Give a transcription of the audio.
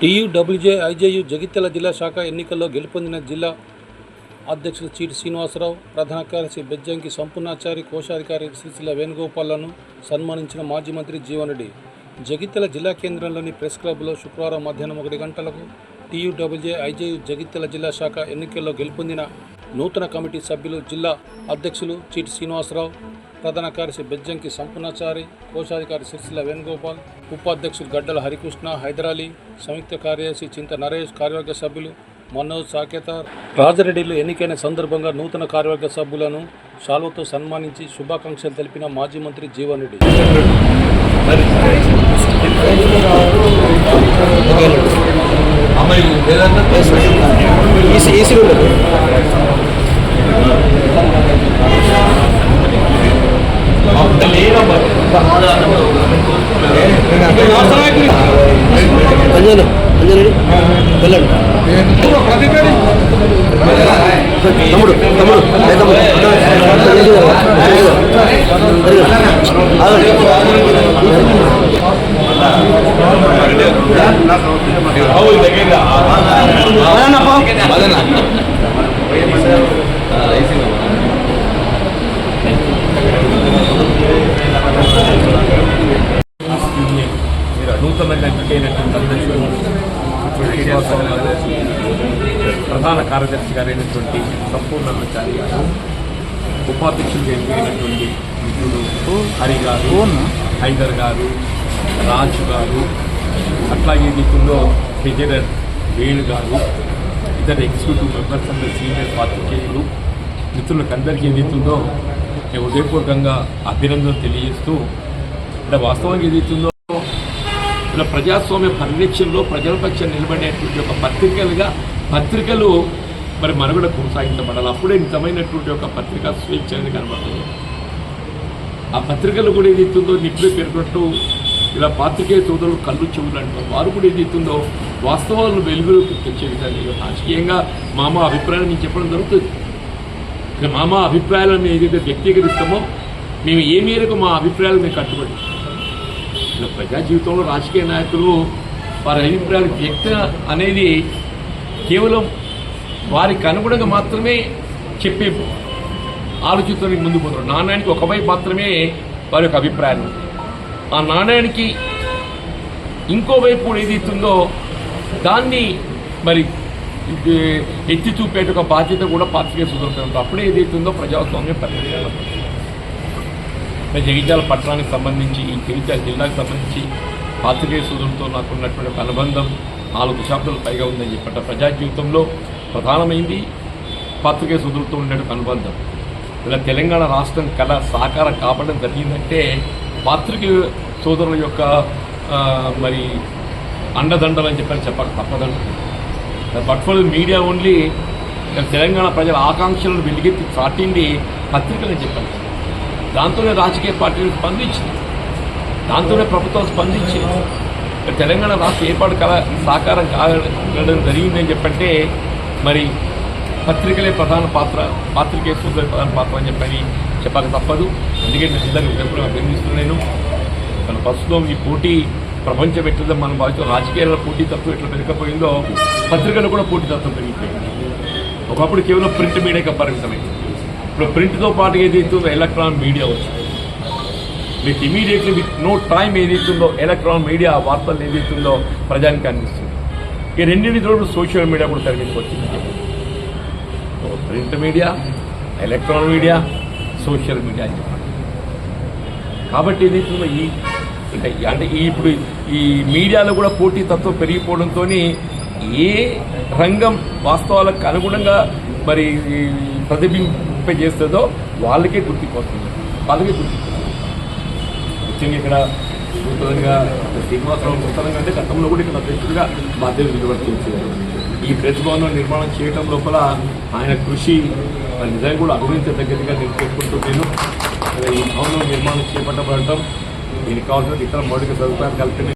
టీయూడబ్ల్యూజేఐజేయు జగిత్యాల జిల్లా శాఖ ఎన్నికల్లో గెలుపొందిన జిల్లా అధ్యక్షులు చీటి శ్రీనివాసరావు, ప్రధాన కార్యదర్శి బెజ్జంకి సంపూర్ణాచారి, కోశాధికారి సిరిసిల్ల వేణుగోపాల్లను సన్మానించిన మాజీ మంత్రి జీవన్ రెడ్డి. జగిత్యాల జిల్లా కేంద్రంలోని ప్రెస్ క్లబ్లో శుక్రవారం మధ్యాహ్నం 1 గంటలకు టీయూడబ్ల్యూజేఐజేయు జగిత్యాల జిల్లా శాఖ ఎన్నికల్లో గెలుపొందిన నూతన కమిటీ సభ్యులు జిల్లా అధ్యక్షులు చీటి శ్రీనివాసరావు, ప్రధాన కార్యదర్శి బెజ్జంకి సంపూర్ణాచారి, కోశాధికారి సిరిసిల్ల వేణుగోపాల్, ఉపాధ్యక్షులు గడ్డల హరికృష్ణ, హైదరాలీ, సంయుక్త కార్యదర్శి చింత నరేష్, కార్యవర్గ సభ్యులు మనోజ్ సాకేత, రాజరెడ్డిలు ఎన్నికైన సందర్భంగా నూతన కార్యవర్గ సభ్యులను శాలువతో సన్మానించి శుభాకాంక్షలు తెలిపిన మాజీ మంత్రి జీవన్ రెడ్డి. తమ్ముడు నూతనంగా ఎన్నికైనటువంటి అధ్యక్షుడు శ్రీనివాసరావు గారు, ప్రధాన కార్యదర్శి గారైనటువంటి సంపూర్ణాచారి గారు, ఉపాధ్యక్షులుగా ఎన్నికైనటువంటి మిత్రుడు హరి గారు, హైదర్ గారు, రాజు గారు, అట్లాగే మిత్రుల్లో ట్రెజరర్ వేణు గారు, ఇతర ఎగ్జిక్యూటివ్ మెంబర్స్ అందరూ సీనియర్ పాత్రికేయులు మిత్రులకు అందరికీ ఏదైతుందో నేను హృదయపూర్వకంగా అభినందనలు తెలియజేస్తూ, అంటే వాస్తవంగా ఏదైతుందో ఇలా ప్రజాస్వామ్య పరిరక్షణలో ప్రజల పక్షం నిలబడేటువంటి ఒక పత్రికలు మరి మనుగడ కొనసాగించబడాలి. అప్పుడే నిజమైనటువంటి ఒక పత్రికా స్వేచ్ఛ అనేది కనబడుతుంది. ఆ పత్రికలు కూడా ఏదైతుందో నిప్పుడే పేర్కొన్నట్టు ఇలా పాత్రికేయ సోదరులు కళ్ళు చెవులు అంటారు. వారు కూడా ఏదైతుందో వాస్తవాలను వెలుగులోకి తెచ్చే విధంగా రాజకీయంగా మామ అభిప్రాయాలు నేను చెప్పడం జరుగుతుంది. ఇక మామ అభిప్రాయాలను మేము ఏదైతే వ్యక్తీకరిస్తామో మేము ఏ మేరకు మా అభిప్రాయాలు మేము కట్టుబడి ఇలా ప్రజా జీవితంలో రాజకీయ నాయకులు వారి అభిప్రాయాలు వ్యక్త అనేది కేవలం వారికి అనుగుణంగా మాత్రమే చెప్పే ఆలోచనతో ముందు పోతారు. నాణ్యానికి ఒకవైపు మాత్రమే వారి యొక్క అభిప్రాయాలు, ఆ నాణ్యానికి ఇంకోవైపు ఏదైతుందో దాన్ని మరి ఎత్తి చూపేట ఒక బాధ్యత కూడా పాత్రికేయ సోదరులపై ఉంటుంది. అప్పుడే ఏదైతుందో ప్రజాస్వామ్యం పరిరక్షణ. జగిత్యాల పట్టణానికి సంబంధించి, ఈ జగిత్యాల జిల్లాకు సంబంధించి పాత్రికేయ సోదరులతో నాకు ఉన్నటువంటి ఒక అనుబంధం 4 దశాబ్దాలు పైగా ఉందని చెప్పట. ప్రజా జీవితంలో ప్రధానమైంది పాత్రికేయ సోదరులతో ఉండేటువంటి అనుబంధం. ఇలా తెలంగాణ రాష్ట్రం కళ సాకారం కావడం జరిగిందంటే పాత్రికేయ సోదరుల యొక్క మరి అండదండలు అని చెప్పక తప్పదండి. But for media only Telangana ప్రజల ఆకాంక్షలను వెలిగెత్తి చాటింది పత్రికలని చెప్పాను. దాంతోనే రాజకీయ పార్టీలు స్పందించింది, దాంతోనే ప్రభుత్వం స్పందించింది. తెలంగాణ రాష్ట్ర ఏర్పాటు కళ సాకారం కాగడం జరిగిందని చెప్పంటే మరి పత్రికలే ప్రధాన పాత్ర, పాత్రికేయ సోదరులే ప్రధాన పాత్ర అని చెప్పని చెప్పక తప్పదు. ఎందుకంటే నిజంగా ఎప్పుడు అభినందిస్తున్నాను. మన ప్రస్తుతం ఈ పోటీ ప్రపంచం ఎట్లా మనం భావిస్తాం, రాజకీయాల పోటీ తత్వం ఎట్లా పెరగకపోయిందో పత్రికలు కూడా పోటీ తత్వం పెరిగిపోయింది. ఒకప్పుడు కేవలం ప్రింట్ మీడియాకి పరిమితమైంది. ఇప్పుడు ప్రింట్తో పాటు ఏదైతుందో ఎలక్ట్రానిక్ మీడియా వచ్చింది. మీకు ఇమీడియట్లీ విత్ నో టైం ఏదైతుందో ఎలక్ట్రానిక్ మీడియా వార్తలు ఏదైతుందో ప్రజానికి అందిస్తుంది. ఈ రెండింటితో సోషల్ మీడియా కూడా తరలిపోతుంది. Print media, electronic media, social media అని చెప్పండి. కాబట్టి ఏదైతుందో అంటే ఇప్పుడు ఈ మీడియాలో కూడా పోటీ తత్వం పెరిగిపోవడంతో ఏ రంగం వాస్తవాలకు అనుగుణంగా మరి ప్రతిబింబింపజేస్తుందో వాళ్ళకే గుర్తిపోతుంది. ముఖ్యంగా ఇక్కడ నూతనంగా శ్రీనివాసరావు నూతనంగా అంటే గతంలో కూడా ఇక్కడ అధ్యక్షుడిగా బాధ్యతలు నిర్వర్తించారు. ఈ ప్రెస్ భవనం నిర్మాణం చేయడం లోపల ఆయన కృషి నిజంగా కూడా అభినందించదగ్గదిగా నేను చెప్పుకుంటున్నాను. ఈ భవనం నిర్మాణం చేపట్టబడటం, దీనికి కావాల్సిన ఇతర మౌలిక సదుపాయాలు కలిపి